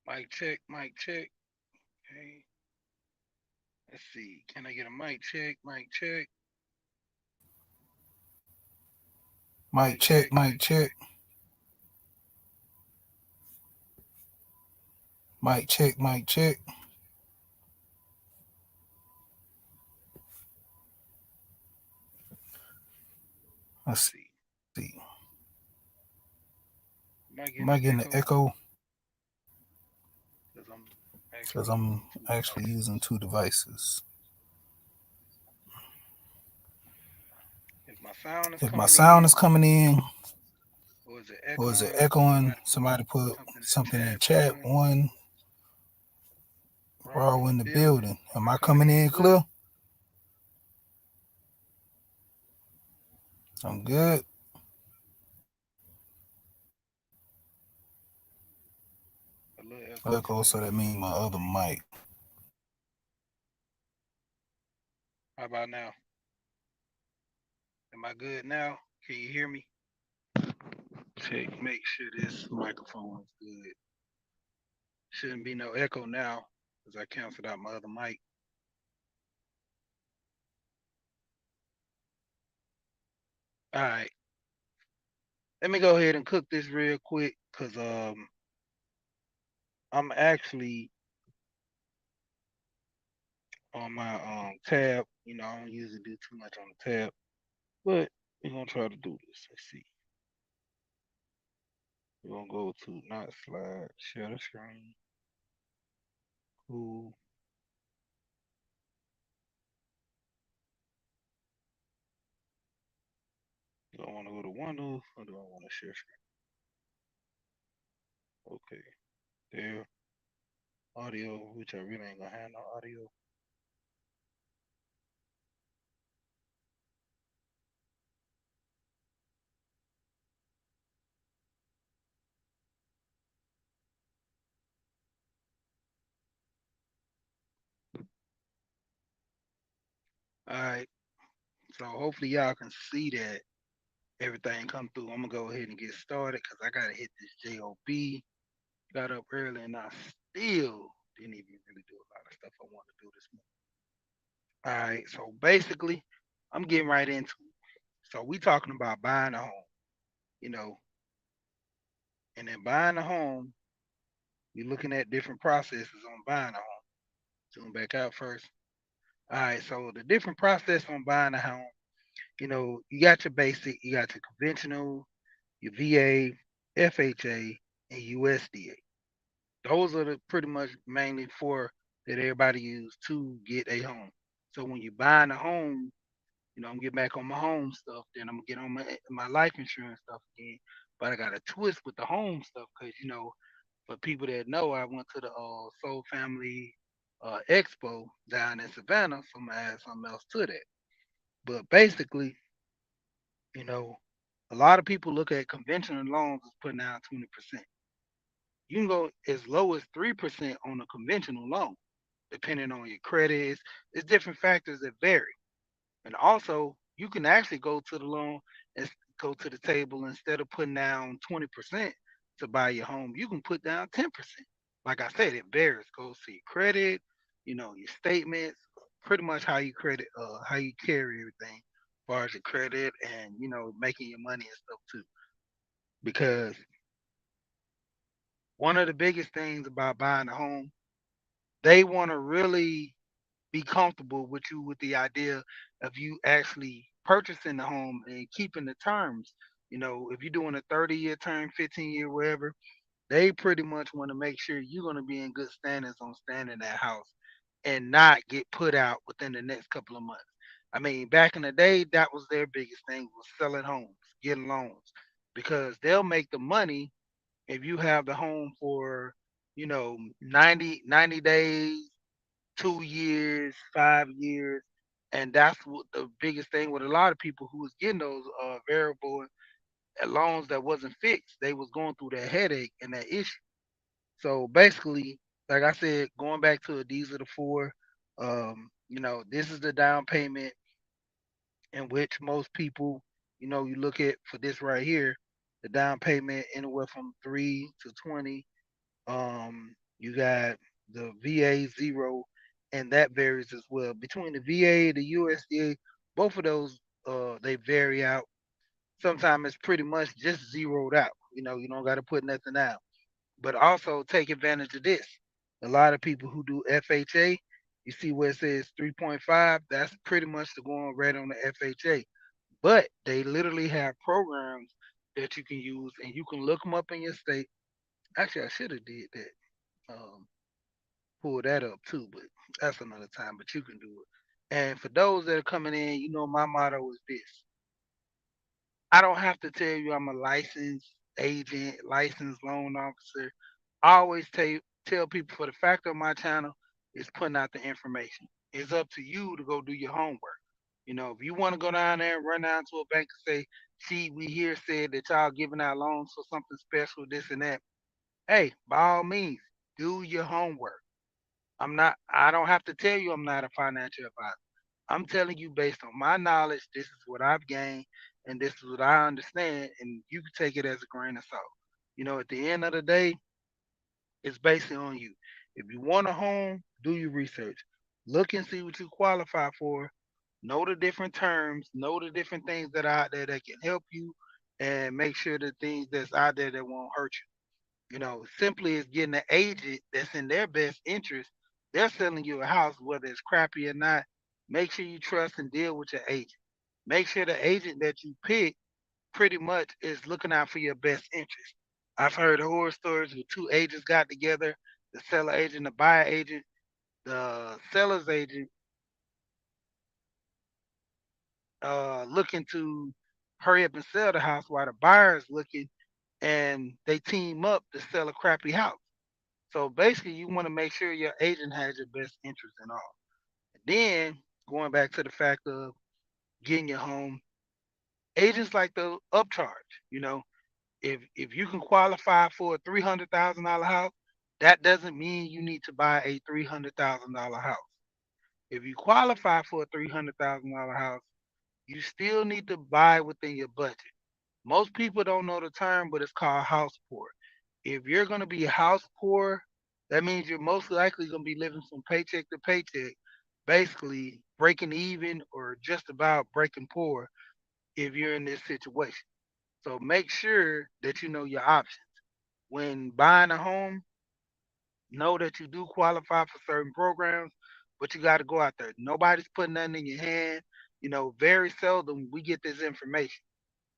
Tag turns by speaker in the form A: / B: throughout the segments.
A: Mic check, mic check. Okay. Let's see. Can I get a mic check? Mic check.
B: Mic
A: Mic
B: check,
A: check,
B: mic
A: mic
B: check,
A: check.
B: mic check, mic check. Let's
A: Let's
B: see.
A: see. Am I
B: Am
A: getting
B: I
A: an
B: getting an
A: echo?
B: echo?
A: Because I'm
B: Because
A: actually
B: I'm
A: using two
B: actually using
A: devices.
B: two devices.
A: If my sound is
B: If my
A: coming
B: sound is
A: in,
B: coming in,
A: or is it
B: or is it
A: echoing?
B: echoing?
A: Somebody put
B: Somebody put
A: something in the
B: something in the
A: chat.
B: chat.
A: One
B: One,
A: raw
B: raw
A: in
B: in
A: the
B: the
A: building.
B: building.
A: Am
B: Am
A: I
B: I
A: coming
B: coming
A: in
B: in
A: clear?
B: clear? I'm good.
A: A little echo, so
B: Echo,
A: that
B: so that
A: means my
B: means my
A: other
B: other
A: mic.
B: mic.
A: How about now? Am I good now? Can you hear me? Check. Make sure this microphone is good. Shouldn't be no echo now, because I canceled out my other mic. All right. Let me go ahead and cook this real quick, cause I'm actually on my tab. You know, I don't usually do too much on the tab, but we're gonna try to do this. Let's see. We're gonna go to not slide, share the screen. Cool. Do I want to go to windows or do I want to share screen? Okay. There. Audio, which I really ain't gonna have no audio. All right. So hopefully y'all can see that everything come through. I'm gonna go ahead and get started because I gotta hit this job. Got up early and I still didn't even really do a lot of stuff I wanted to do this morning. All right, so basically, I'm getting right into it. So we talking about buying a home, you know, and then buying a home, you're looking at different processes on buying a home. Zoom back out first. All right, so the different process on buying a home, you got your basic, you got your conventional, your VA, FHA, and USDA. Those are the pretty much mainly four that everybody use to get a home. So when you're buying a home, I'm getting back on my home stuff. Then I'm gonna get on my life insurance stuff again. But I got a twist with the home stuff because for people that know, I went to the Soul Family Expo down in Savannah, so I'm gonna add something else to that. But basically, you know, a lot of people look at conventional loans as putting down 20%. You can go as low as 3% on a conventional loan, depending on your credit. It's different factors that vary. And also, you can actually go to the loan and go to the table instead of putting down 20% to buy your home. You can put down 10%. Like I said, it varies. Goes to your credit, your statements, pretty much how you carry everything, as far as your credit and making your money and stuff too. Because one of the biggest things about buying a home, they want to really be comfortable with you with the idea of you actually purchasing the home and keeping the terms. If you're doing a 30-year term, 15-year, wherever, they pretty much want to make sure you're going to be in good standings on staying in that house and not get put out within the next couple of months. I mean, back in the day, that was their biggest thing was selling homes, getting loans, because they'll make the money if you have the home for 90 days, 2 years, 5 years, and that's what the biggest thing with a lot of people who was getting those variable loans that wasn't fixed. They was going through that headache and that issue. So basically, like I said, going back to it, these are the four. This is the down payment in which most people, you look at for this right here, the down payment anywhere from 3 to 20. You got the VA zero, and that varies as well. Between the VA, the USDA, both of those they vary out. Sometimes it's pretty much just zeroed out. You don't got to put nothing out. But also take advantage of this. A lot of people who do FHA, you see where it says 3.5, that's pretty much the going rate on the FHA. But they literally have programs that you can use, and you can look them up in your state. Actually, I should have did that. Pull that up too, but that's another time. But you can do it. And for those that are coming in, my motto is this: I don't have to tell you I'm a licensed agent, licensed loan officer. I always tell people for the fact of my channel is putting out the information. It's up to you to go do your homework. If you want to go down there and run down to a bank and say, "See, we here said that y'all giving out loans for something special, this and that." Hey, by all means, do your homework. I don't have to tell you I'm not a financial advisor. I'm telling you based on my knowledge, this is what I've gained and this is what I understand, and you can take it as a grain of salt. At the end of the day, it's basically on you. If you want a home, do your research. Look and see what you qualify for. Know the different terms, know the different things that are out there that can help you, and make sure the things that's out there that won't hurt you. Simply is getting an agent that's in their best interest. They're selling you a house, whether it's crappy or not. Make sure you trust and deal with your agent. Make sure the agent that you pick pretty much is looking out for your best interest. I've heard horror stories where two agents got together, the seller agent, the buyer agent. The seller's agent looking to hurry up and sell the house while the buyer's looking, and they team up to sell a crappy house. So basically, you want to make sure your agent has your best interest in all. And then going back to the fact of getting your home, agents like to upcharge. If you can qualify for a $300,000 house, that doesn't mean you need to buy a $300,000 house. If you qualify for a $300,000 house, you still need to buy within your budget. Most people don't know the term, but it's called house poor. If you're going to be house poor, that means you're most likely going to be living from paycheck to paycheck, basically breaking even or just about breaking poor if you're in this situation. So make sure that you know your options. When buying a home, know that you do qualify for certain programs, but you got to go out there. Nobody's putting nothing in your hand. Very seldom we get this information.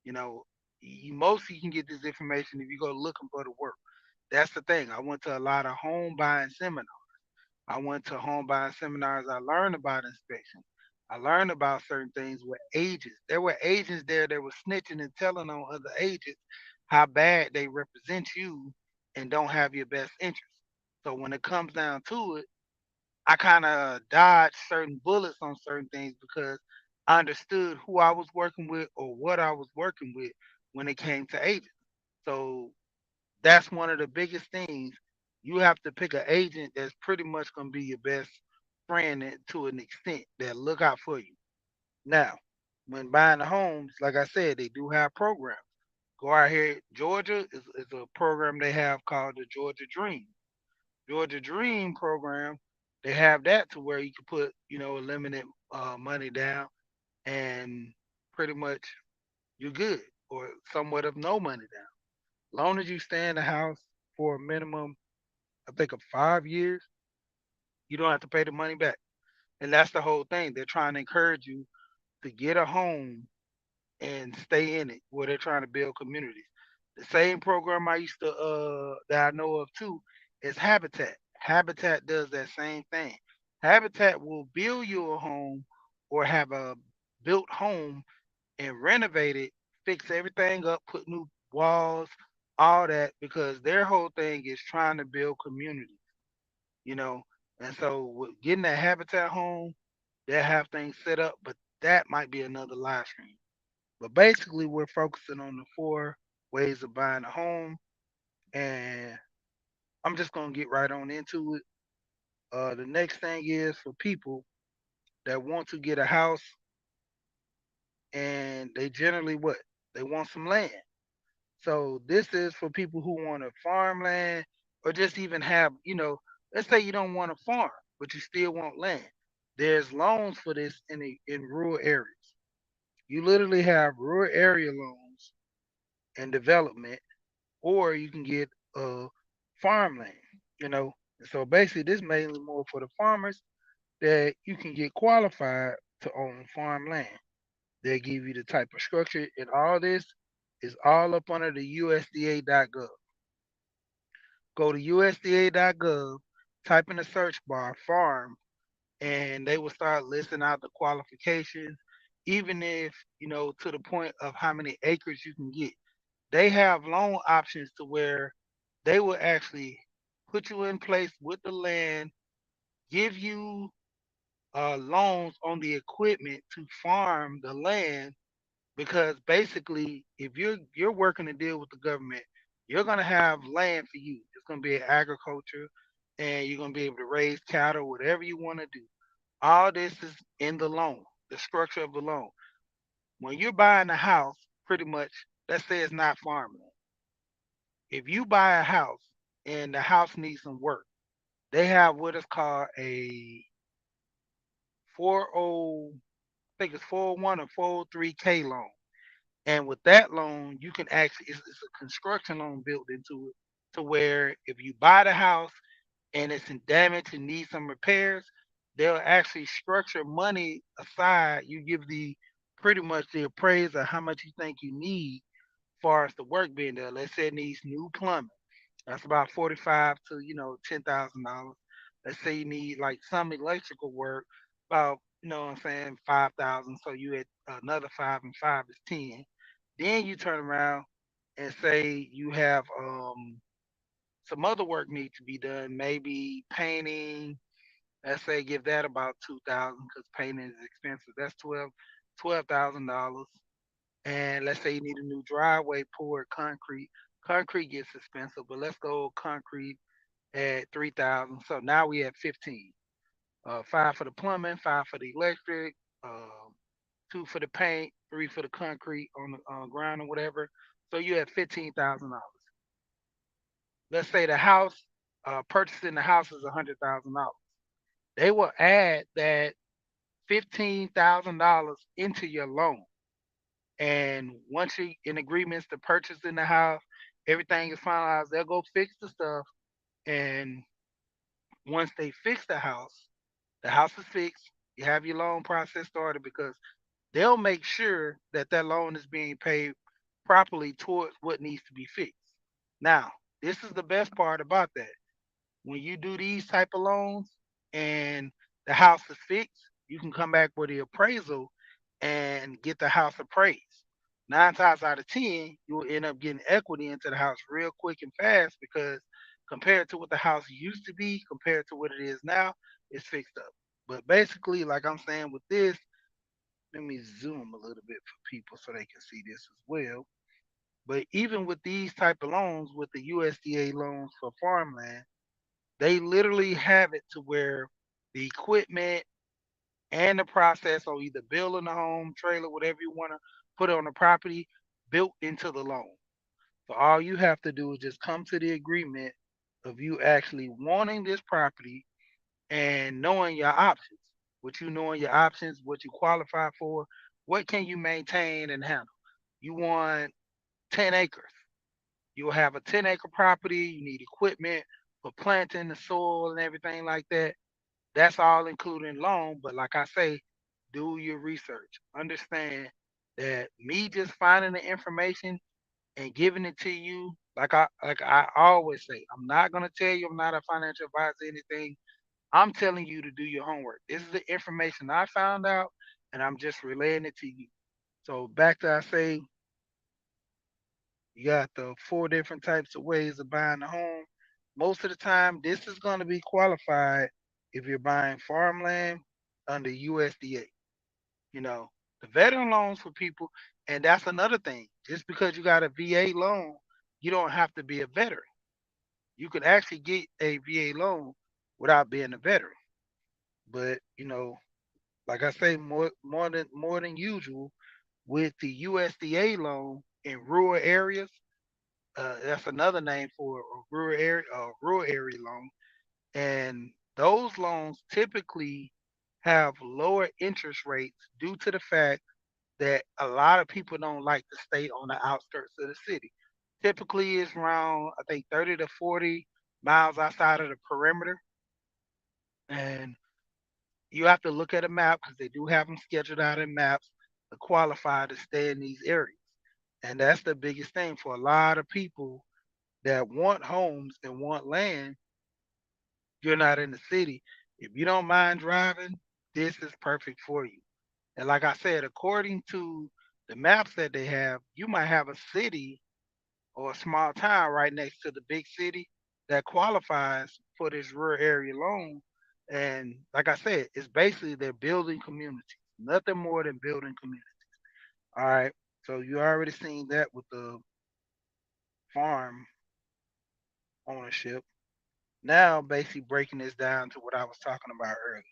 A: You know, you mostly can get this information if you go looking for the work. That's the thing. I went to a lot of home buying seminars. I went to home buying seminars. I learned about inspection. I learned about certain things with agents. There were agents there that were snitching and telling on other agents how bad they represent you and don't have your best interest. So when it comes down to it, I kind of dodged certain bullets on certain things because I understood who I was working with or what I was working with when it came to agents. So that's one of the biggest things. You have to pick an agent that's pretty much going to be your best friend to an extent that look out for you. Now, when buying the homes, like I said, they do have programs. Go out here, Georgia is a program they have called the Georgia Dream. Georgia Dream program, they have that to where you can put, a limited money down and pretty much you're good or somewhat of no money down. Long as you stay in the house for a minimum, I think of 5 years, you don't have to pay the money back. And that's the whole thing. They're trying to encourage you to get a home and stay in it where they're trying to build communities. The same program I used to that I know of too is Habitat. Habitat does that same thing. Habitat will build you a home or have a built home and renovate it, fix everything up, put new walls, all that because their whole thing is trying to build community, you know. And so with getting that Habitat home, they have things set up, but that might be another live stream. But basically, we're focusing on the four ways of buying a home, and I'm just gonna get right on into it. The next thing is for people that want to get a house, and they generally what they want some land. So this is for people who want a farmland. or just even have, let's say you don't want to farm, but you still want land. There's loans for this in rural areas. You literally have rural area loans and development, or you can get farmland. You know, so basically, this mainly more for the farmers that you can get qualified to own farmland. They give you the type of structure, and all this is all up under the USDA.gov. Go to USDA.gov, type in the search bar farm, and they will start listing out the qualifications, even if, to the point of how many acres you can get. They have loan options to where they will actually put you in place with the land, give you loans on the equipment to farm the land, because basically if you're working to deal with the government, you're going to have land for you. It's going to be agriculture, and you're going to be able to raise cattle, whatever you want to do. All this is in the loan, the structure of the loan. When you're buying a house, pretty much, let's say it's not farmland. If you buy a house and the house needs some work, they have what is called a 40, I think it's 401 or 403K loan. And with that loan, you can actually, it's a construction loan built into it, to where if you buy the house and it's in damage and needs some repairs, they'll actually structure money aside. You give the pretty much the appraiser how much you think you need as far as the work being done. Let's say it needs new plumbing. That's about 45 to $10,000. Let's say you need like some electrical work, about what I'm saying, 5,000. So you had another 5 and 5 is 10. Then you turn around and say you have some other work needs to be done, maybe painting. Let's say give that about 2,000, because painting is expensive. That's $12,000. And let's say you need a new driveway poured concrete. Concrete gets expensive, but let's go concrete at 3,000. So now we have 15. Five for the plumbing, five for the electric, two for the paint, three for the concrete on the ground or whatever. So you have $15,000. Let's say the house, purchasing the house is $100,000. They will add that $15,000 into your loan. And once you in agreements to purchase in the house, everything is finalized. They'll go fix the stuff, and once they fix the house is fixed. You have your loan process started, because they'll make sure that that loan is being paid properly towards what needs to be fixed. Now, this is the best part about that. When you do these type of loans and the house is fixed, you can come back with the appraisal and get the house appraised. 9 times out of 10, you will end up getting equity into the house real quick and fast, because compared to what the house used to be, compared to what it is now, it's fixed up. But basically, like I'm saying with this, let me zoom a little bit for people so they can see this as well. But even with these type of loans, with the USDA loans for farmland, they literally have it to where the equipment and the process, or either building a home, trailer, whatever you want to put on the property, built into the loan. So all you have to do is just come to the agreement of you actually wanting this property and knowing your options. What you knowing your options, what you qualify for, what can you maintain and handle. You want 10 acres. You'll have a 10-acre property. You need equipment for planting the soil and everything like that. That's all included in loan. But like I say, do your research. Understand that me just finding the information and giving it to you, like I always say, I'm not gonna tell you, I'm not a financial advisor, anything. I'm telling you to do your homework. This is the information I found out, and I'm just relaying it to you. So back to I say, you got the four different types of ways of buying a home. Most of the time, this is going to be qualified if you're buying farmland under USDA. You know, the veteran loans for people, and that's another thing. Just because you got a VA loan, you don't have to be a veteran. You can actually get a VA loan without being a veteran. But like I say, more than usual with the USDA loan in rural areas. That's another name for a rural area loan. And those loans typically have lower interest rates due to the fact that a lot of people don't like to stay on the outskirts of the city. Typically, it's around, I think, 30 to 40 miles outside of the perimeter. And you have to look at a map because they do have them scheduled out in maps to qualify to stay in these areas. And that's the biggest thing for a lot of people that want homes and want land. You're not in the city. If you don't mind driving, this is perfect for you. And like I said, according to the maps that they have, you might have a city or a small town right next to the big city that qualifies for this rural area loan. And like I said, it's basically they're building communities, nothing more than building communities. All right. So you already seen that with the farm ownership. Now, basically breaking this down to what I was talking about earlier.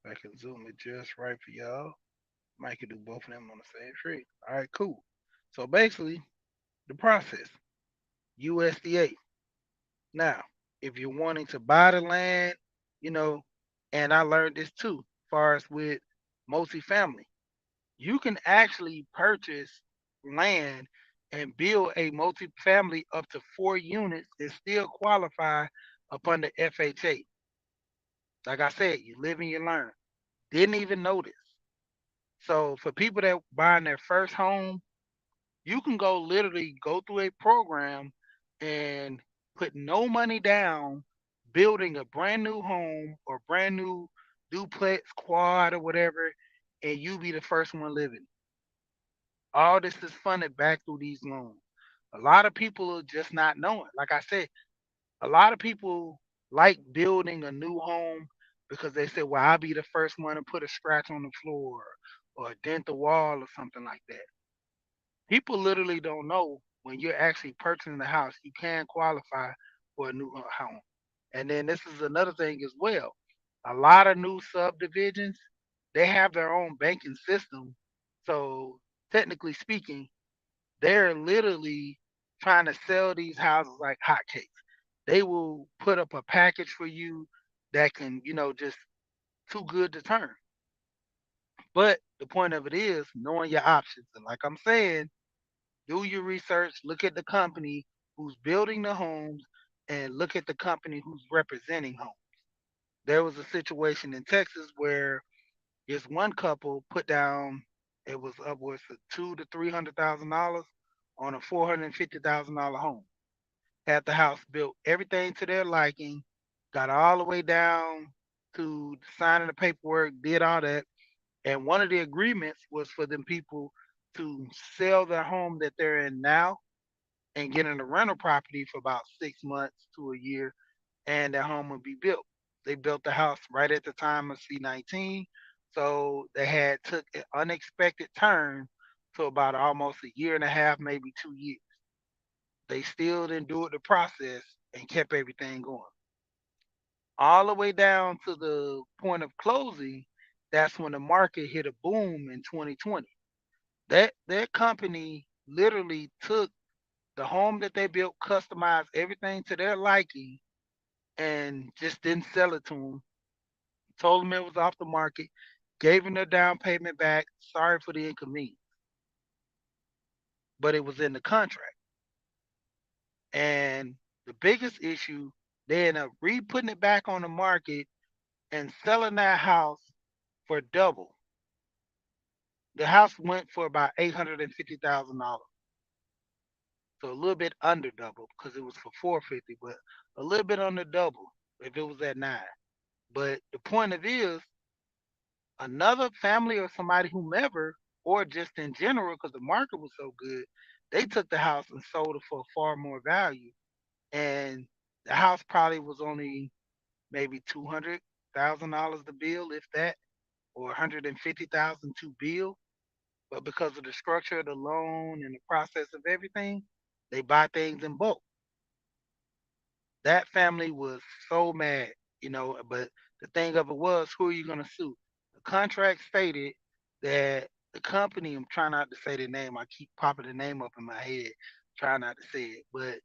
A: If I can zoom it just right for y'all. Might could do both of them on the same tree. All right, cool. So basically, the process USDA. Now, if you're wanting to buy the land, you know, and I learned this too, as far as with multifamily, you can actually purchase land and build a multifamily up to 4 units and still qualify upon the FHA. Like I said, you live and you learn. Didn't even notice. So for people that buying their first home, you can go literally go through a program and put no money down, building a brand new home or brand new duplex, quad, or whatever, and you be the first one living. All this is funded back through these loans. A lot of people are just not knowing. Like I said, a lot of people like building a new home because they say, well, I'll be the first one to put a scratch on the floor or dent the wall or something like that. People literally don't know when you're actually purchasing the house, you can qualify for a new home. And then this is another thing as well. A lot of new subdivisions, they have their own banking system. So technically speaking, they're literally trying to sell these houses like hotcakes. They will put up a package for you that can, just too good to turn. But the point of it is knowing your options. And like I'm saying, do your research, look at the company who's building the homes, and look at the company who's representing homes. There was a situation in Texas where this one couple put down it was upwards of $200,000 to $300,000 on a $450,000 home. Had the house built, everything to their liking, got all the way down to signing the paperwork, did all that, and one of the agreements was for them people to sell their home that they're in now and get in a rental property for about 6 months to a year, and their home would be built. They built the house right at the time of C-19, so they had took an unexpected turn to about almost a year and a half, maybe 2 years. They still endured the process and kept everything going all the way down to the point of closing. That's when the market hit a boom in 2020. That company literally took the home that they built, customized everything to their liking, and just didn't sell it to them. Told them it was off the market, gave them their down payment back. Sorry for the inconvenience, but it was in the contract. And the biggest issue, they end up re-putting it back on the market and selling that house for double. The house went for about $850,000, so a little bit under double because it was for 450, but a little bit under double if it was at 9. But the point of it is, another family or somebody, whomever, or just in general, because the market was so good, they took the house and sold it for far more value. And the house probably was only maybe $200,000 to build, if that, or 150,000 to build. But because of the structure of the loan and the process of everything, they buy things in bulk. That family was so mad. But the thing of it was, who are you going to sue? The contract stated that the company, I'm trying not to say the name, I keep popping the name up in my head, trying not to say it, but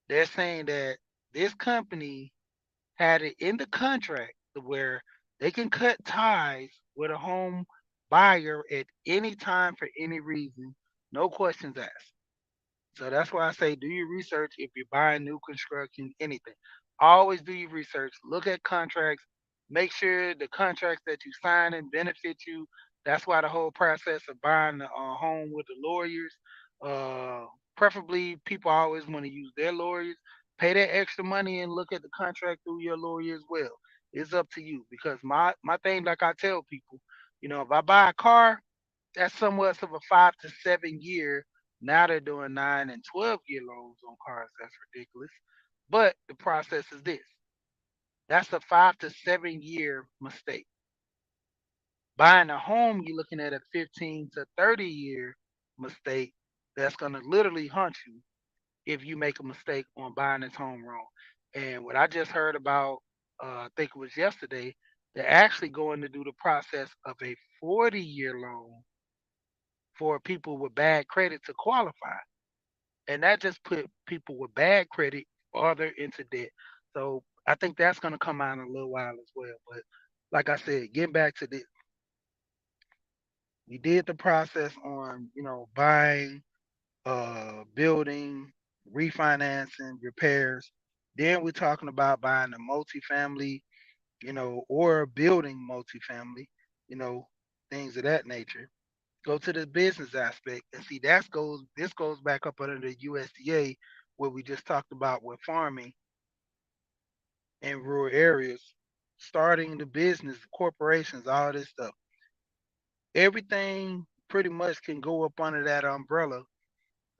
A: they're saying that this company had it in the contract to where they can cut ties with a home buyer at any time for any reason, no questions asked. So that's why I say do your research if you're buying new construction, anything. Always do your research. Look at contracts. Make sure the contracts that you sign and benefit you. That's why the whole process of buying a home with the lawyers, uh, preferably people always want to use their lawyers. Pay that extra money and look at the contract through your lawyer as well. It's up to you because my thing, like I tell people, if I buy a car, that's somewhat of a 5 to 7 year. Now they're doing 9 and 12 year loans on cars. That's ridiculous. But the process is this: that's a 5 to 7 year mistake. Buying a home, you're looking at a 15 to 30 year mistake that's going to literally hunt you if you make a mistake on buying this home wrong. And what I just heard about, I think it was yesterday, they're actually going to do the process of a 40 year loan for people with bad credit to qualify. And that just put people with bad credit farther into debt. So I think that's going to come out in a little while as well. But like I said, getting back to this, we did the process on, buying, building, refinancing, repairs. Then we're talking about buying a multifamily, or building multifamily, you know, things of that nature. Go to the business aspect and see this goes back up under the USDA where we just talked about with farming in rural areas, starting the business, corporations, all this stuff. Everything pretty much can go up under that umbrella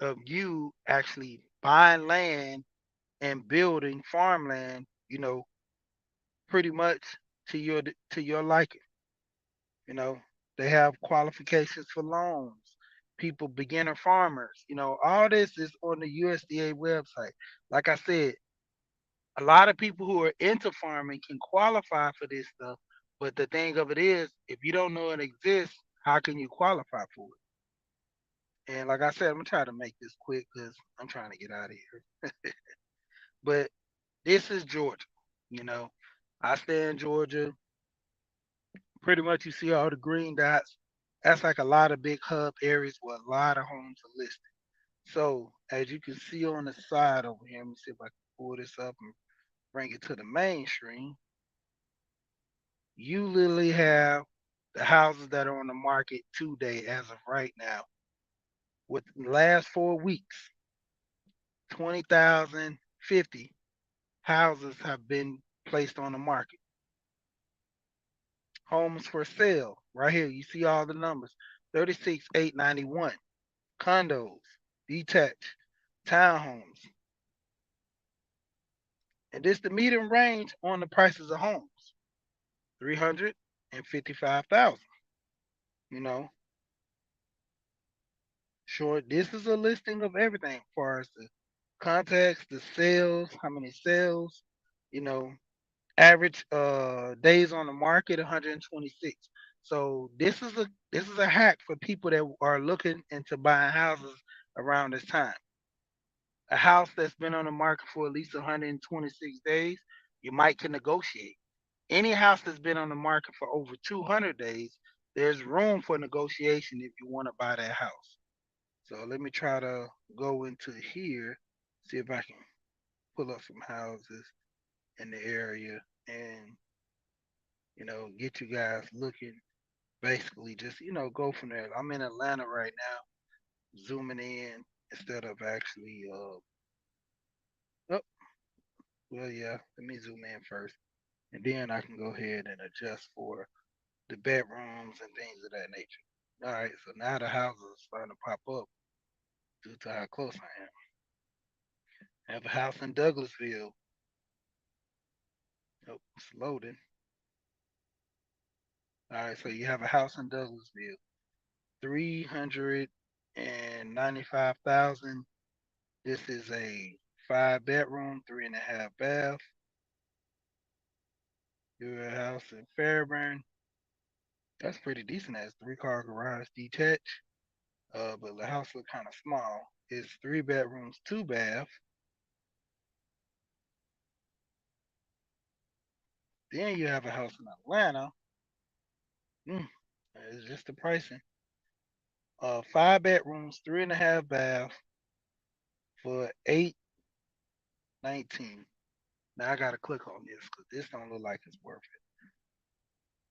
A: of you actually buying land and building farmland, pretty much to your liking. You know, they have qualifications for loans. People, beginner farmers, all this is on the USDA website. Like I said, a lot of people who are into farming can qualify for this stuff. But the thing of it is, if you don't know it exists, how can you qualify for it? And like I said, I'm gonna try to make this quick because I'm trying to get out of here. But this is Georgia. You know, I stay in Georgia. Pretty much, you see all the green dots. That's like a lot of big hub areas where a lot of homes are listed. So as you can see on the side over here, let me see if I can pull this up and bring it to the mainstream. You literally have the houses that are on the market today as of right now. Within the last 4 weeks, 20,050 houses have been placed on the market. Homes for sale, right here, you see all the numbers: 36,891. Condos, detached, townhomes. And this the median range on the prices of homes: 355,000. You know, sure, this is a listing of everything as far as the context, the sales, how many sales, you know, average days on the market 126. So this is a hack for people that are looking into buying houses around this time. A house that's been on the market for at least 126 days, you might can negotiate. Any house that's been on the market for over 200 days, there's room for negotiation if you want to buy that house. So let me try to go into here, see if I can pull up some houses in the area and, get you guys looking. Basically, just, go from there. I'm in Atlanta right now, zooming in instead of actually, oh, well, yeah, let me zoom in first. And then I can go ahead and adjust for the bedrooms and things of that nature. All right, so now the houses are starting to pop up due to how close I am. I have a house in Douglasville. Oh, it's loading. All right, so you have a house in Douglasville, 395,000. This is a 5 bedroom, 3.5 bath. You have a house in Fairburn. That's pretty decent as 3 car garage detached. But the house look kind of small. It's 3 bedrooms, 2 bath. Then you have a house in Atlanta. Mm, it's just the pricing. 5 bedrooms, 3.5 bath for 819. Now I gotta click on this because this don't look like it's worth it.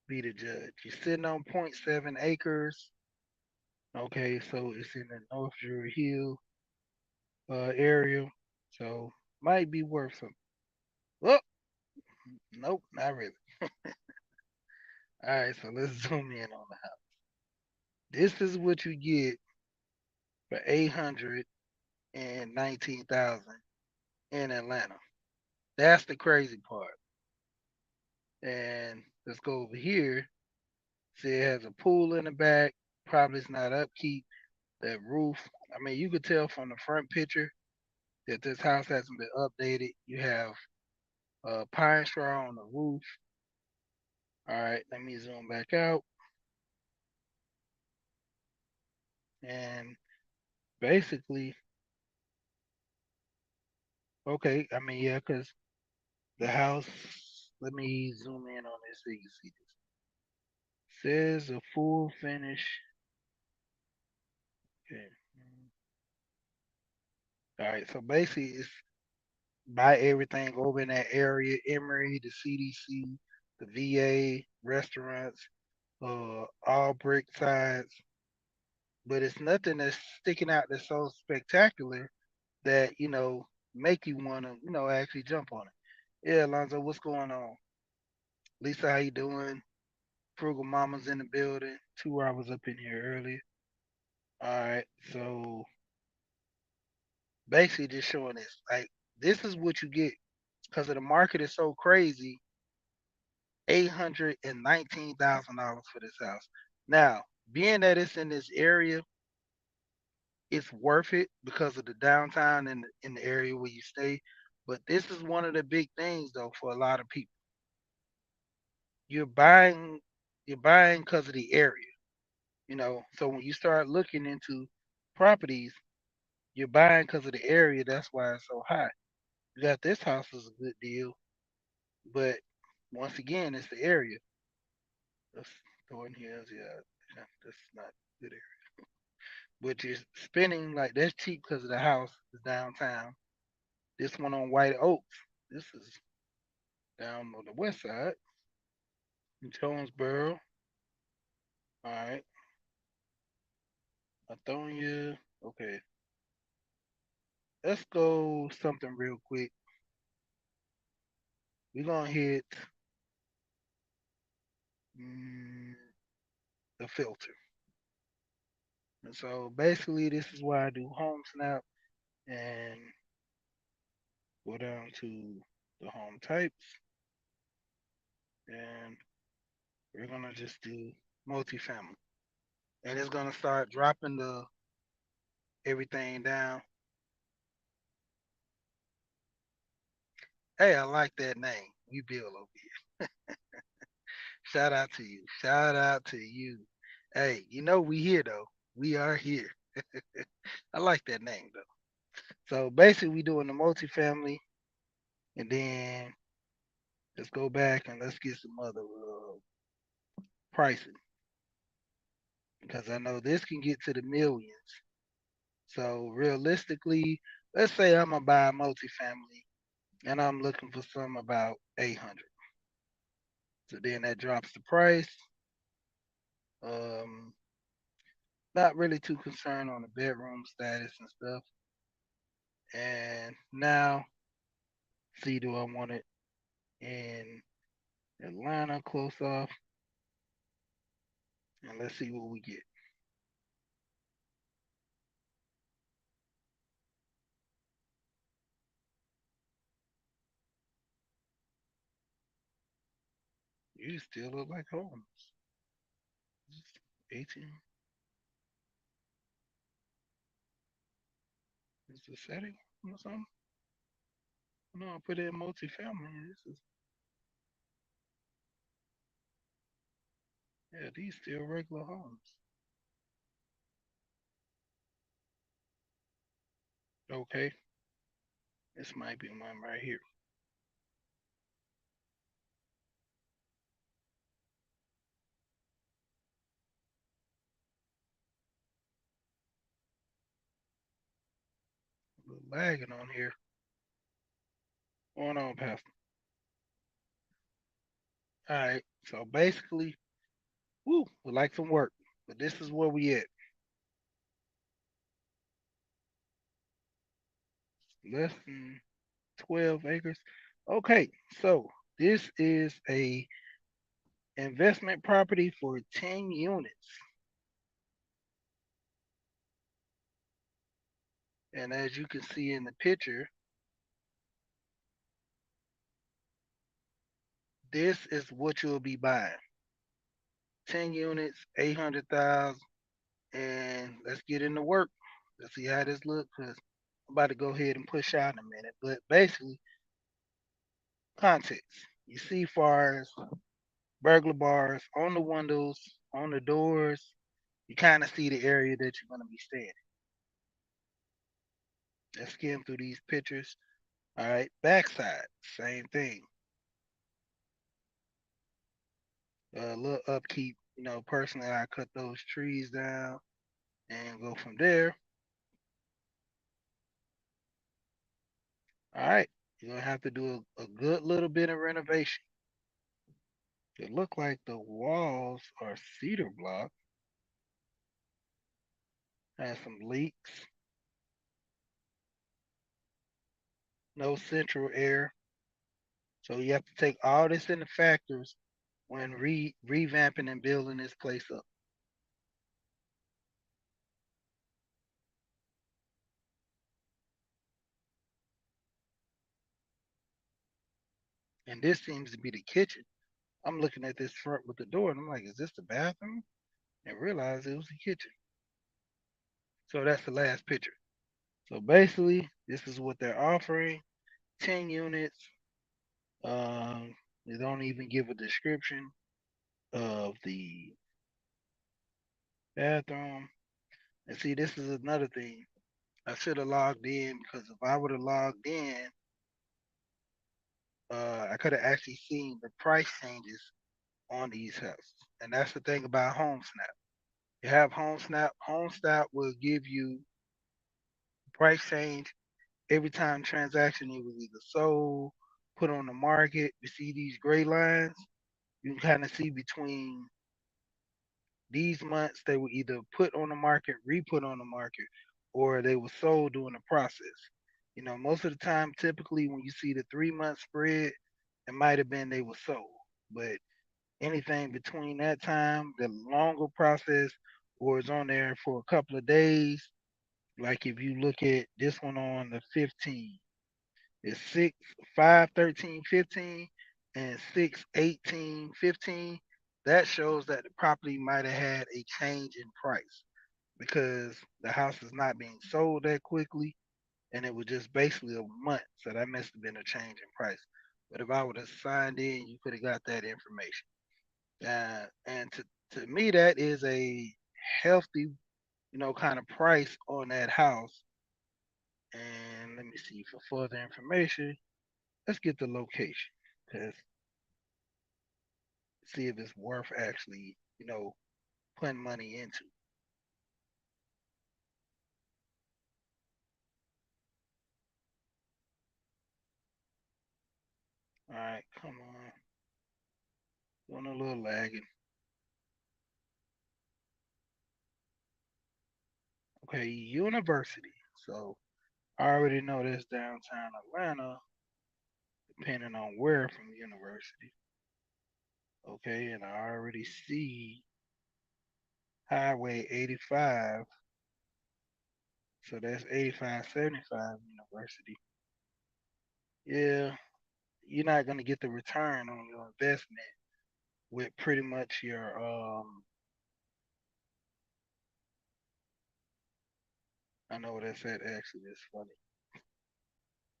A: Be the judge. You're sitting on point 0.7 acres. Okay, so it's in the North Druid Hill area. So might be worth some. Well, nope, not really. All right, so let's zoom in on the house. This is what you get for 819,000 in Atlanta. That's the crazy part. And let's go over here. See, it has a pool in the back. Probably it's not upkeep. That roof. I mean, you could tell from the front picture that this house hasn't been updated. You have pine straw on the roof. All right, let me zoom back out. And basically, okay, I mean, yeah, because the house, let me zoom in on this so you can see this. Says a full finish. Okay. All right, so basically, it's buy everything over in that area: Emory, the CDC, the VA, restaurants, all brick sides. But it's nothing that's sticking out that's so spectacular that make you want to actually jump on it. Yeah, Alonzo, what's going on? Lisa, how you doing? Frugal Mama's in the building. 2 hours up in here early. All right, so basically just showing this. Like this is what you get because the market is so crazy. $819,000 for this house. Now, being that it's in this area, it's worth it because of the downtown and in the area where you stay. But this is one of the big things though for a lot of people. You're buying you're buying because of the area. So when you start looking into properties, you're buying because of the area. That's why it's so high. You got this house is a good deal, but once again, it's the area. That's Thorn Hills, yeah, that's not good area. Which is spending like that's cheap because of the house is downtown. This one on White Oaks. This is down on the west side in Jonesboro. All right, Lithonia. Okay, let's go something real quick. We're gonna hit mm, the filter. And so basically, this is why I do home snap and go down to the home types, and we're gonna just do multifamily, and it's gonna start dropping the everything down. Hey, I like that name. We build over here. Shout out to you. Shout out to you. Hey, we here though. We are here. I like that name though. So basically, we doing the multifamily, and then let's go back and let's get some other pricing because I know this can get to the millions. So realistically, let's say I'm gonna buy a multifamily and I'm looking for some about 800. So then that drops the price. Um, Not really too concerned on the bedroom status and stuff. And now, see, do I want it in Atlanta close off? And let's see what we get. You still look like homes. 18 is the setting or something? No, I put it in multifamily. This is Yeah, these still regular homes. Okay, this might be one right here. A little lagging on here. Going on, Pastor. All right. So basically, woo, we like some work, but this is where we at. Less than 12 acres. Okay, so this is a investment property for 10 units. And as you can see in the picture, this is what you'll be buying. 10 units, 800,000. And let's get into work. Let's see how this looks because I'm about to go ahead and push out in a minute. But basically, context. You see fars, burglar bars on the windows, on the doors. You kind of see the area that you're going to be staying. Let's skim through these pictures. All right, backside, same thing. A little upkeep. Personally, I cut those trees down and go from there. All right, you're gonna have to do a good little bit of renovation. It look like the walls are cedar block. Has some leaks, no central air. So you have to take all this into factors when revamping and building this place up. And this seems to be the kitchen. I'm looking at this front with the door and I'm like, is this the bathroom? And realize it was the kitchen. So that's the last picture. So basically, this is what they're offering: 10 units. They don't even give a description of the bathroom. And see, this is another thing. I should have logged in because if I would have logged in, I could have actually seen the price changes on these houses. And that's the thing about HomeSnap. You have HomeSnap. HomeSnap will give you price change every time transaction it was either sold, put on the market. You see these gray lines? You can kind of see between these months they were either put on the market, re-put on the market, or they were sold during the process. Most of the time, typically when you see the 3 month spread, it might have been they were sold. But anything between that time, the longer process, or it's on there for a couple of days, like if you look at this one on the 15th, it's 6/5/13/15 and 6/18/15. That shows that the property might have had a change in price because the house is not being sold that quickly and it was just basically a month. So that must have been a change in price. But if I would have signed in, you could have got that information. And to me, that is a healthy, kind of price on that house. And let me see for further information. Let's get the location because see if it's worth actually, putting money into. All right, come on. Doing a little lagging. Okay, university. So I already know that's downtown Atlanta, depending on where from university. Okay, and I already see Highway 85. So that's 8575 university. Yeah, you're not gonna get the return on your investment with pretty much your I know what that's at actually, that's funny.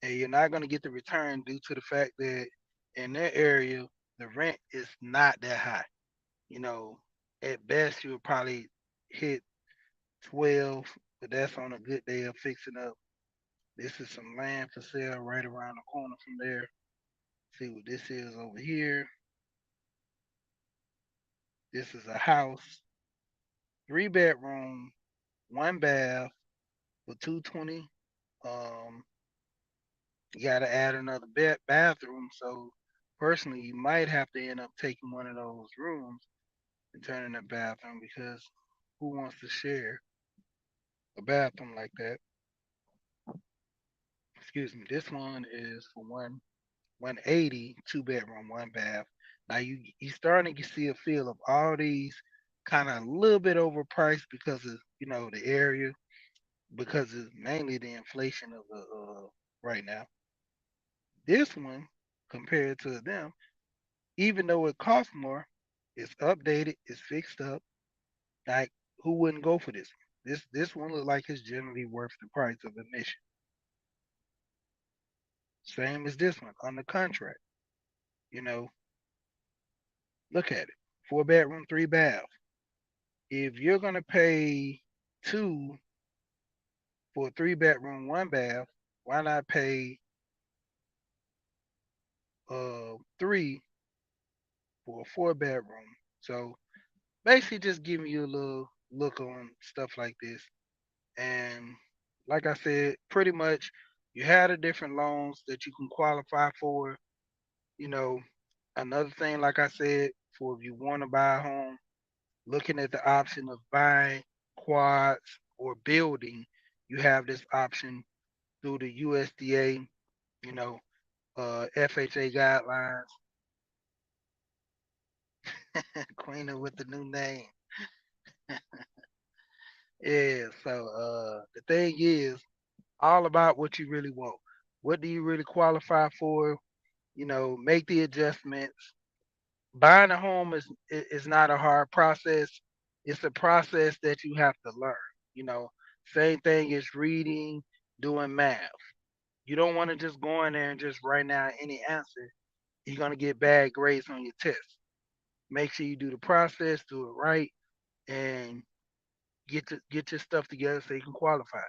A: And you're not gonna get the return due to the fact that in that area the rent is not that high. You know, At best, you'll probably hit 12, but that's on a good day of fixing up. This is some land for sale right around the corner from there. See what this is over here. This is a house, 3 bedroom, one bath for 220. Um, you got to add another bathroom. So personally, you might have to end up taking one of those rooms and turning a bathroom because who wants to share a bathroom like that? Excuse me. This one is for 180, 2 bedroom, one bath. Now you starting to see a feel of all these kind of a little bit overpriced because of the area, because it's mainly the inflation of the right now. This one compared to them, even though it costs more, it's updated, it's fixed up. Like who wouldn't go for this one? This one looks like it's generally worth the price of admission. Same as this one on the contract. You know, look at it. 4 bedroom, 3 bath. If you're gonna pay two for a 3 bedroom, one bath, why not pay three for a 4 bedroom? So basically just giving you a little look on stuff like this. And like I said, pretty much you had the different loans that you can qualify for. You know, another thing, like I said, for if you want to buy a home, looking at the option of buying quads or building, you have this option through the USDA, you know, FHA guidelines. Queen with the new name. Yeah, so the thing is all about what you really want. What do you really qualify for? Make the adjustments. Buying a home is not a hard process. It's a process that you have to learn. You know, same thing as reading, doing math. You don't want to just go in there and just write down any answer. You're gonna get bad grades on your test. Make sure you do the process, do it right, and get your stuff together so you can qualify.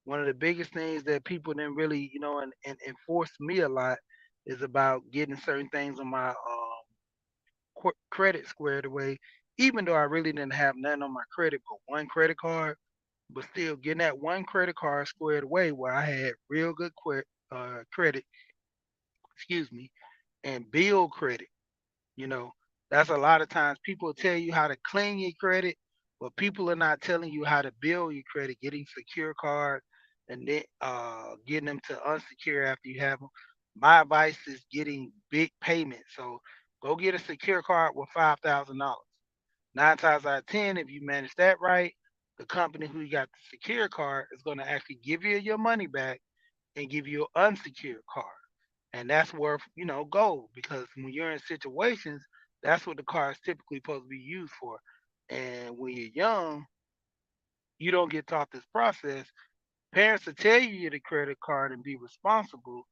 A: One of the biggest things that people didn't really, and enforce me a lot is about getting certain things on my credit squared away. Even though I really didn't have nothing on my credit but one credit card, but still getting that one credit card squared away where I had real good credit, excuse me, and bill credit. You know, that's a lot of times people tell you how to clean your credit, but people are not telling you how to build your credit, getting secure cards and then getting them to unsecure after you have them. My advice is getting big payments. So go get a secure card with $5,000. 9 times out of 10, if you manage that right, the company who you got the secure card is going to actually give you your money back and give you an unsecured card. And that's worth, gold because when you're in situations, that's what the car is typically supposed to be used for. And when you're young, you don't get taught this process. Parents will tell you your credit card and be responsible,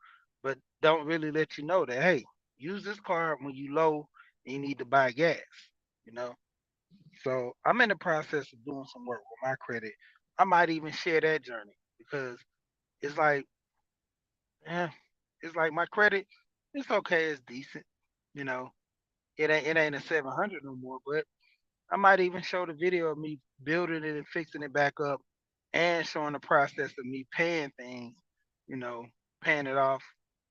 A: but don't really let you know that, hey, use this card when you low and you need to buy gas, you know? So I'm in the process of doing some work with my credit. I might even share that journey because it's like, yeah, it's like my credit, it's okay, it's decent. You know, it ain't a 700 no more, but I might even show the video of me building it and fixing it back up and showing the process of me paying things, you know, paying it off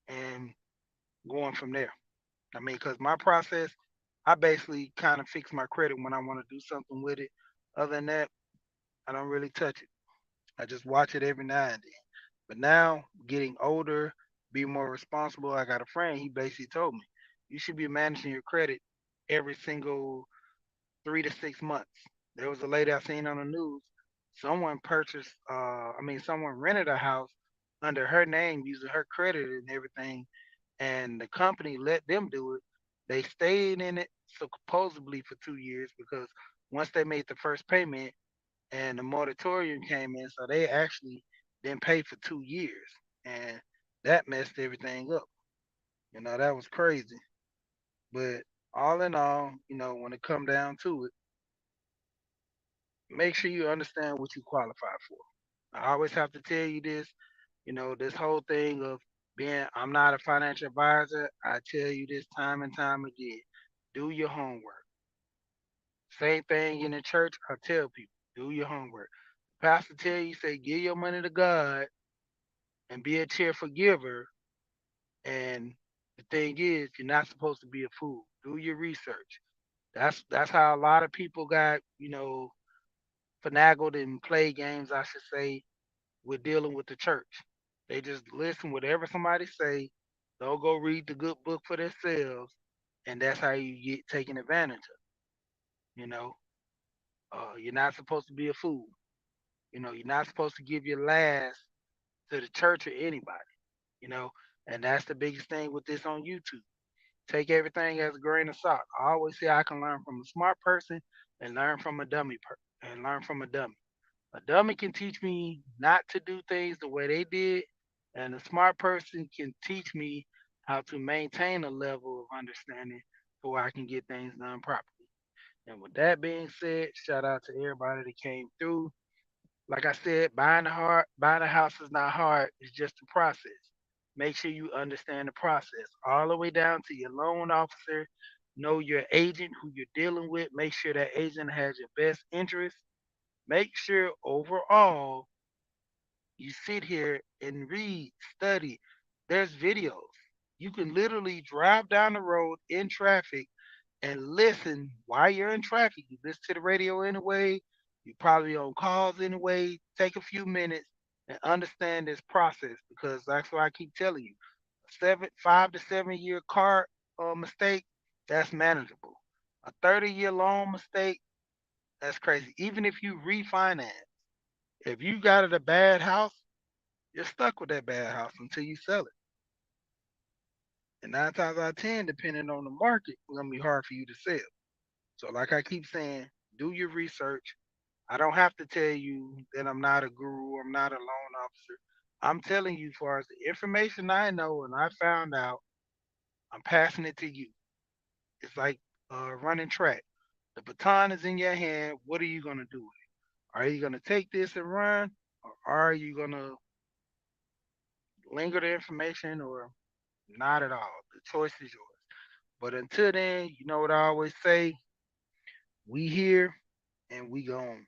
A: and going from there. I mean, because my process, I basically kind of fix my credit when I want to do something with it. Other than that, I don't really touch it. I just watch it every now and then. But now, getting older, be more responsible. I got a friend. He basically told me you should be managing your credit every single 3 to 6 months. There was a lady I seen on the news. Someone purchased, someone rented a house under her name using her credit and everything, and the company let them do it. They stayed in it supposedly for 2 years because once they made the first payment and the moratorium came in, so they actually didn't pay for 2 years, and that messed everything up. That was crazy. But all in all, when it come down to it, make sure you understand what you qualify for. I always have to tell you this, this whole thing of being, I'm not a financial advisor. I tell you this time and time again. Do your homework. Same thing in the church. I tell people, do your homework. Pastor tell you, say, give your money to God and be a cheerful giver. And the thing is, you're not supposed to be a fool. Do your research. That's how a lot of people got, finagled and play games, I should say, with dealing with the church. They just listen whatever somebody say. They'll go read the good book for themselves, and that's how you get taken advantage of. You know, you're not supposed to be a fool. You're not supposed to give your last to the church or anybody. You know, and that's the biggest thing with this on YouTube. Take everything as a grain of salt. I always say I can learn from a smart person and learn from a and learn from a dummy. A dummy can teach me not to do things the way they did, and a smart person can teach me how to maintain a level of understanding so I can get things done properly. And with that being said, shout out to everybody that came through. Like I said, buying a house is not hard. It's just a process. Make sure you understand the process all the way down to your loan officer. Know your agent who you're dealing with. Make sure that agent has your best interest. Make sure overall you sit here and read, study. There's videos. You can literally drive down the road in traffic and listen while you're in traffic. You listen to the radio anyway. You probably on calls anyway. Take a few minutes and understand this process because that's what I keep telling you. 5 to 7 year car mistake, that's manageable. A 30-year loan mistake, that's crazy. Even if you refinance, if you got it a bad house, you're stuck with that bad house until you sell it. And 9 times out of 10, depending on the market, it's gonna be hard for you to sell. So, like I keep saying, do your research. I don't have to tell you that I'm not a guru, I'm not a loan officer. I'm telling you, as far as the information I know and I found out, I'm passing it to you. It's like running track. The baton is in your hand. What are you gonna do with it? Are you gonna take this and run, or are you gonna linger the information, or not at all? The choice is yours. But until then, you know what I always say: we here and we gone.